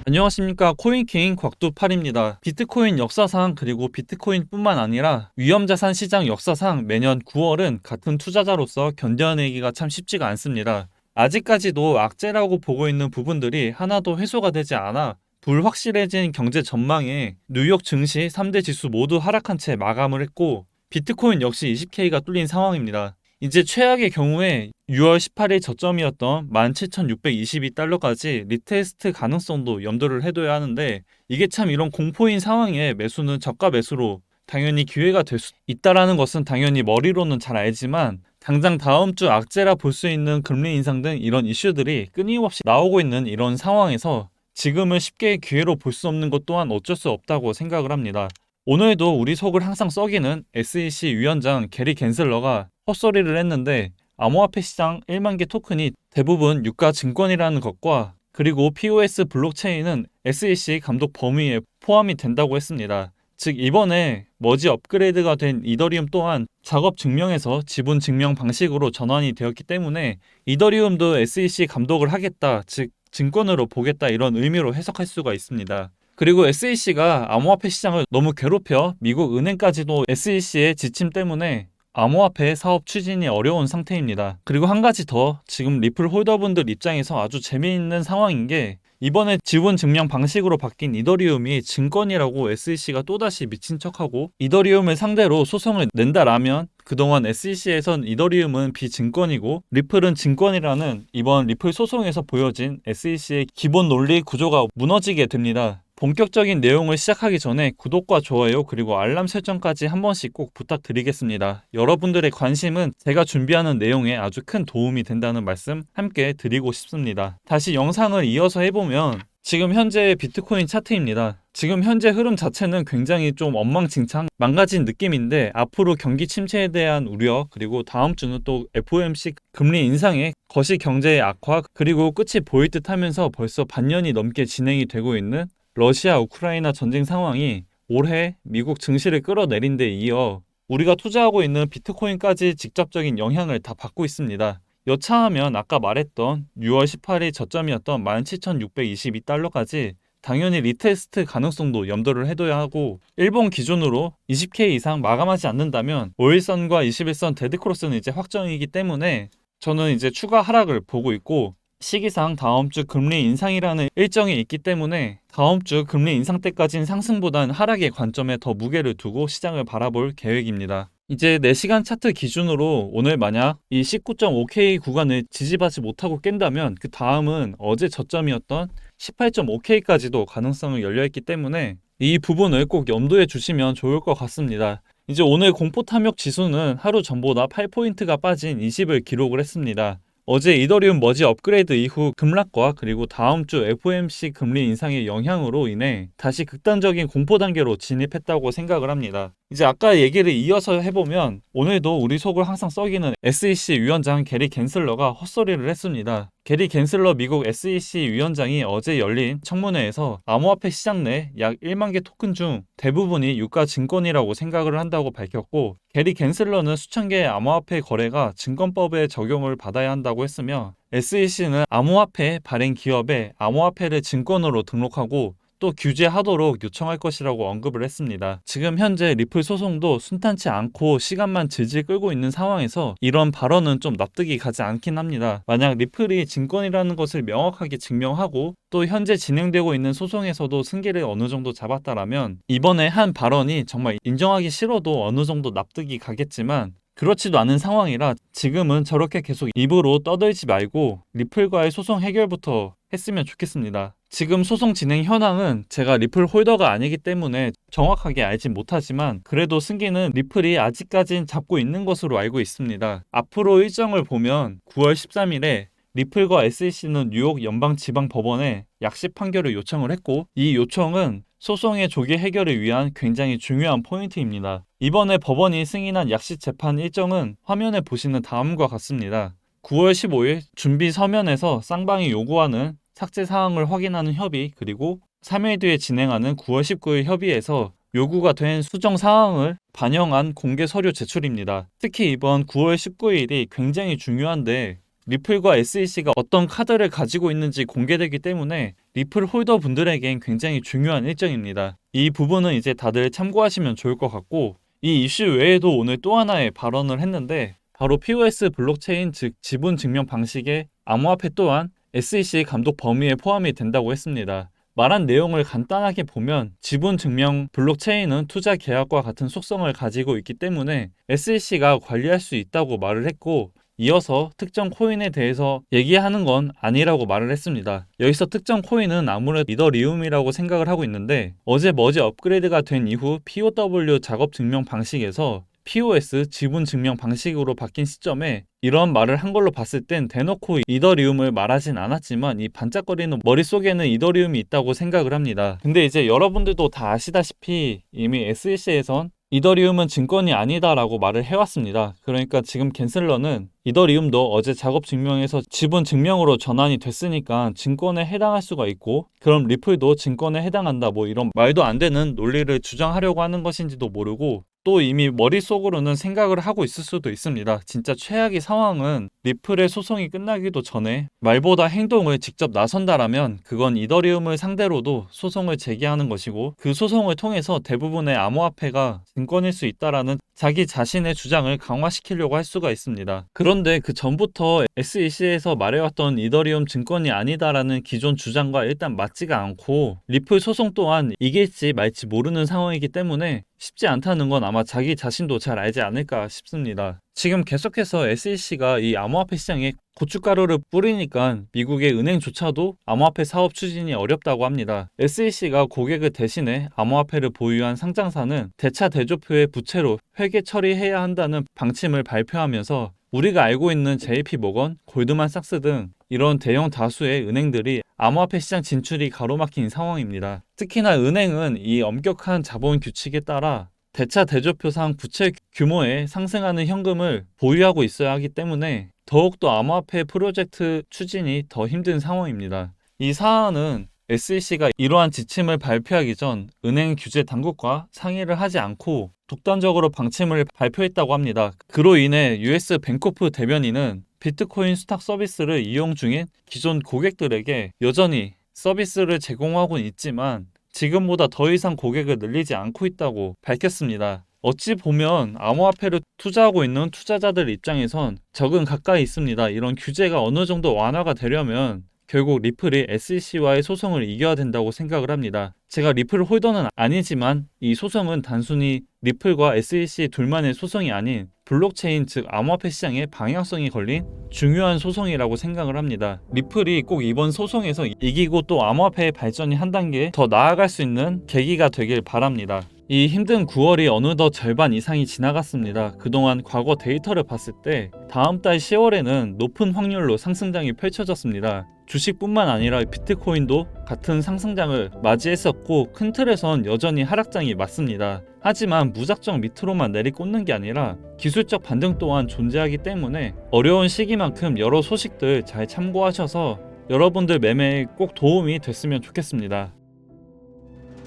안녕하십니까. 코인킹 곽두팔입니다. 비트코인 역사상 그리고 비트코인뿐만 아니라 위험자산 시장 역사상 매년 9월은 같은 투자자로서 견뎌내기가 참 쉽지가 않습니다. 아직까지도 악재라고 보고 있는 부분들이 하나도 해소가 되지 않아 불확실해진 경제 전망에 뉴욕 증시 3대 지수 모두 하락한 채 마감을 했고 비트코인 역시 20K가 뚫린 상황입니다. 이제 최악의 경우에 6월 18일 저점이었던 17,622달러까지 리테스트 가능성도 염두를 해둬야 하는데 이게 참 이런 공포인 상황에 매수는 저가 매수로 당연히 기회가 될 수 있다라는 것은 당연히 머리로는 잘 알지만 당장 다음 주 악재라 볼 수 있는 금리 인상 등 이런 이슈들이 끊임없이 나오고 있는 이런 상황에서 지금을 쉽게 기회로 볼 수 없는 것 또한 어쩔 수 없다고 생각을 합니다. 오늘도 우리 속을 항상 썩이는 SEC 위원장 게리 겐슬러가 헛소리를 했는데 암호화폐 시장 1만 개 토큰이 대부분 유가 증권이라는 것과 그리고 POS 블록체인은 SEC 감독 범위에 포함이 된다고 했습니다. 즉 이번에 머지 업그레이드가 된 이더리움 또한 작업 증명에서 지분 증명 방식으로 전환이 되었기 때문에 이더리움도 SEC 감독을 하겠다, 즉 증권으로 보겠다 이런 의미로 해석할 수가 있습니다. 그리고 SEC가 암호화폐 시장을 너무 괴롭혀 미국 은행까지도 SEC의 지침 때문에 암호화폐 사업 추진이 어려운 상태입니다. 그리고 한 가지 더, 지금 리플 홀더분들 입장에서 아주 재미있는 상황인 게 이번에 지분 증명 방식으로 바뀐 이더리움이 증권이라고 SEC가 또다시 미친 척하고 이더리움을 상대로 소송을 낸다라면 그동안 SEC에선 이더리움은 비증권이고 리플은 증권이라는 이번 리플 소송에서 보여진 SEC의 기본 논리 구조가 무너지게 됩니다. 본격적인 내용을 시작하기 전에 구독과 좋아요 그리고 알람 설정까지 한 번씩 꼭 부탁드리겠습니다. 여러분들의 관심은 제가 준비하는 내용에 아주 큰 도움이 된다는 말씀 함께 드리고 싶습니다. 다시 영상을 이어서 해보면 지금 현재의 비트코인 차트입니다. 지금 현재 흐름 자체는 굉장히 좀 엉망진창 망가진 느낌인데 앞으로 경기 침체에 대한 우려 그리고 다음 주는 또 FOMC 금리 인상에 거시 경제의 악화 그리고 끝이 보일 듯 하면서 벌써 반년이 넘게 진행이 되고 있는 러시아 우크라이나 전쟁 상황이 올해 미국 증시를 끌어내린 데 이어 우리가 투자하고 있는 비트코인까지 직접적인 영향을 다 받고 있습니다. 여차하면 아까 말했던 6월 18일 저점이었던 17,622달러까지 당연히 리테스트 가능성도 염두를 해둬야 하고 일본 기준으로 20K 이상 마감하지 않는다면 5일선과 21선 데드크로스는 이제 확정이기 때문에 저는 이제 추가 하락을 보고 있고 시기상 다음 주 금리 인상이라는 일정이 있기 때문에 다음 주 금리 인상 때까지는 상승보단 하락의 관점에 더 무게를 두고 시장을 바라볼 계획입니다. 이제 4시간 차트 기준으로 오늘 만약 이 19.5K 구간을 지지받지 못하고 깬다면 그 다음은 어제 저점이었던 18.5K까지도 가능성이 열려있기 때문에 이 부분을 꼭 염두에 주시면 좋을 것 같습니다. 이제 오늘 공포탐욕 지수는 하루 전보다 8포인트가 빠진 20을 기록을 했습니다. 어제 이더리움 머지 업그레이드 이후 급락과 그리고 다음 주 FOMC 금리 인상의 영향으로 인해 다시 극단적인 공포 단계로 진입했다고 생각을 합니다. 이제 아까 얘기를 이어서 해보면 오늘도 우리 속을 항상 썩이는 SEC 위원장 게리 겐슬러가 헛소리를 했습니다. 게리 겐슬러 미국 SEC 위원장이 어제 열린 청문회에서 암호화폐 시장 내 약 1만 개 토큰 중 대부분이 유가 증권이라고 생각을 한다고 밝혔고 게리 겐슬러는 수천 개의 암호화폐 거래가 증권법에 적용을 받아야 한다고 했으며 SEC는 암호화폐 발행 기업에 암호화폐를 증권으로 등록하고 또 규제하도록 요청할 것이라고 언급을 했습니다. 지금 현재 리플 소송도 순탄치 않고 시간만 질질 끌고 있는 상황에서 이런 발언은 좀 납득이 가지 않긴 합니다. 만약 리플이 증권이라는 것을 명확하게 증명하고 또 현재 진행되고 있는 소송에서도 승기를 어느 정도 잡았다라면 이번에 한 발언이 정말 인정하기 싫어도 어느 정도 납득이 가겠지만 그렇지도 않은 상황이라 지금은 저렇게 계속 입으로 떠들지 말고 리플과의 소송 해결부터 했으면 좋겠습니다. 지금 소송 진행 현황은 제가 리플 홀더가 아니기 때문에 정확하게 알진 못하지만 그래도 승기는 리플이 아직까진 잡고 있는 것으로 알고 있습니다. 앞으로 일정을 보면 9월 13일에 리플과 SEC는 뉴욕 연방지방법원에 약식 판결을 요청을 했고 이 요청은 소송의 조기 해결을 위한 굉장히 중요한 포인트입니다. 이번에 법원이 승인한 약식 재판 일정은 화면에 보시는 다음과 같습니다. 9월 15일 준비 서면에서 쌍방이 요구하는 삭제 사항을 확인하는 협의 그리고 3일 뒤에 진행하는 9월 19일 협의에서 요구가 된 수정 사항을 반영한 공개 서류 제출입니다. 특히 이번 9월 19일이 굉장히 중요한데 리플과 SEC가 어떤 카드를 가지고 있는지 공개되기 때문에 리플 홀더 분들에겐 굉장히 중요한 일정입니다. 이 부분은 이제 다들 참고하시면 좋을 것 같고, 이 이슈 외에도 오늘 또 하나의 발언을 했는데 바로 POS 블록체인 즉 지분 증명 방식의 암호화폐 또한 SEC 감독 범위에 포함이 된다고 했습니다. 말한 내용을 간단하게 보면 지분 증명 블록체인은 투자 계약과 같은 속성을 가지고 있기 때문에 SEC가 관리할 수 있다고 말을 했고, 이어서 특정 코인에 대해서 얘기하는 건 아니라고 말을 했습니다. 여기서 특정 코인은 아무래도 이더리움이라고 생각을 하고 있는데, 어제 머지 업그레이드가 된 이후 POW 작업 증명 방식에서 POS 지분 증명 방식으로 바뀐 시점에 이런 말을 한 걸로 봤을 땐 대놓고 이더리움을 말하진 않았지만 이 반짝거리는 머릿속에는 이더리움이 있다고 생각을 합니다. 근데 이제 여러분들도 다 아시다시피 이미 SEC에선 이더리움은 증권이 아니다라고 말을 해왔습니다. 그러니까 지금 갠슬러는 이더리움도 어제 작업 증명에서 지분 증명으로 전환이 됐으니까 증권에 해당할 수가 있고, 그럼 리플도 증권에 해당한다 뭐 이런 말도 안 되는 논리를 주장하려고 하는 것인지도 모르고, 또 이미 머릿속으로는 생각을 하고 있을 수도 있습니다. 진짜 최악의 상황은 리플의 소송이 끝나기도 전에 말보다 행동을 직접 나선다라면 그건 이더리움을 상대로도 소송을 제기하는 것이고, 그 소송을 통해서 대부분의 암호화폐가 증권일 수 있다라는 자기 자신의 주장을 강화시키려고 할 수가 있습니다. 그런데 그 전부터 SEC에서 말해왔던 이더리움 증권이 아니다라는 기존 주장과 일단 맞지가 않고, 리플 소송 또한 이길지 말지 모르는 상황이기 때문에 쉽지 않다는 건 아마 자기 자신도 잘 알지 않을까 싶습니다. 지금 계속해서 SEC가 이 암호화폐 시장에 고춧가루를 뿌리니까 미국의 은행조차도 암호화폐 사업 추진이 어렵다고 합니다. SEC가 고객을 대신해 암호화폐를 보유한 상장사는 대차 대조표의 부채로 회계 처리해야 한다는 방침을 발표하면서 우리가 알고 있는 JP모건, 골드만삭스 등 이런 대형 다수의 은행들이 암호화폐 시장 진출이 가로막힌 상황입니다. 특히나 은행은 이 엄격한 자본 규칙에 따라 대차 대조표상 부채 규모에 상승하는 현금을 보유하고 있어야 하기 때문에 더욱더 암호화폐 프로젝트 추진이 더 힘든 상황입니다. 이 사안은 SEC가 이러한 지침을 발표하기 전 은행 규제 당국과 상의를 하지 않고 독단적으로 방침을 발표했다고 합니다. 그로 인해 US 뱅코프 대변인은 비트코인 수탁 서비스를 이용 중인 기존 고객들에게 여전히 서비스를 제공하고는 있지만 지금보다 더 이상 고객을 늘리지 않고 있다고 밝혔습니다. 어찌 보면 암호화폐를 투자하고 있는 투자자들 입장에선 적은 가까이 있습니다. 이런 규제가 어느 정도 완화가 되려면 결국 리플이 SEC와의 소송을 이겨야 된다고 생각을 합니다. 제가 리플 홀더는 아니지만 이 소송은 단순히 리플과 SEC 둘만의 소송이 아닌 블록체인 즉 암호화폐 시장의 방향성이 걸린 중요한 소송이라고 생각을 합니다. 리플이 꼭 이번 소송에서 이기고 또 암호화폐의 발전이 한 단계 더 나아갈 수 있는 계기가 되길 바랍니다. 이 힘든 9월이 어느덧 절반 이상이 지나갔습니다. 그동안 과거 데이터를 봤을 때 다음 달 10월에는 높은 확률로 상승장이 펼쳐졌습니다. 주식뿐만 아니라 비트코인도 같은 상승장을 맞이했었고 큰 틀에선 여전히 하락장이 맞습니다. 하지만 무작정 밑으로만 내리꽂는 게 아니라 기술적 반등 또한 존재하기 때문에 어려운 시기만큼 여러 소식들 잘 참고하셔서 여러분들 매매에 꼭 도움이 됐으면 좋겠습니다.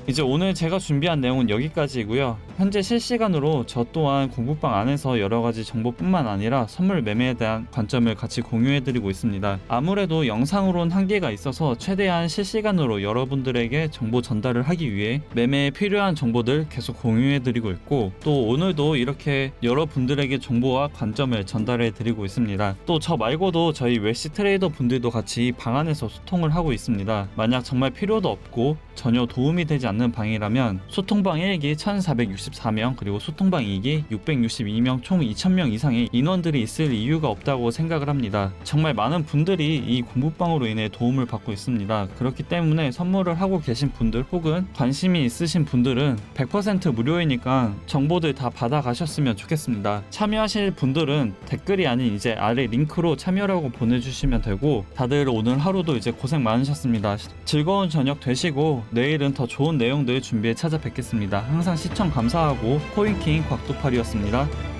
이제 오늘 제가 준비한 내용은 여기까지이고요. 현재 실시간으로 저 또한 공부방 안에서 여러가지 정보뿐만 아니라 선물 매매에 대한 관점을 같이 공유해드리고 있습니다. 아무래도 영상으로는 한계가 있어서 최대한 실시간으로 여러분들에게 정보 전달을 하기 위해 매매에 필요한 정보들 계속 공유해드리고 있고, 또 오늘도 이렇게 여러분들에게 정보와 관점을 전달해드리고 있습니다. 또 저 말고도 저희 웰시 트레이더 분들도 같이 방 안에서 소통을 하고 있습니다. 만약 정말 필요도 없고 전혀 도움이 되지 않는 방이라면 소통방 1기 1464명 그리고 소통방 2기 662명 총 2000명 이상의 인원들이 있을 이유가 없다고 생각을 합니다. 정말 많은 분들이 이 공부방으로 인해 도움을 받고 있습니다. 그렇기 때문에 선물을 하고 계신 분들 혹은 관심이 있으신 분들은 100% 무료이니까 정보들 다 받아가셨으면 좋겠습니다. 참여하실 분들은 댓글이 아닌 이제 아래 링크로 참여라고 보내주시면 되고, 다들 오늘 하루도 이제 고생 많으셨습니다. 즐거운 저녁 되시고 내일은 더 좋은 내용들 준비해 찾아뵙겠습니다. 항상 시청 감사하고 코인킹 곽두팔이었습니다.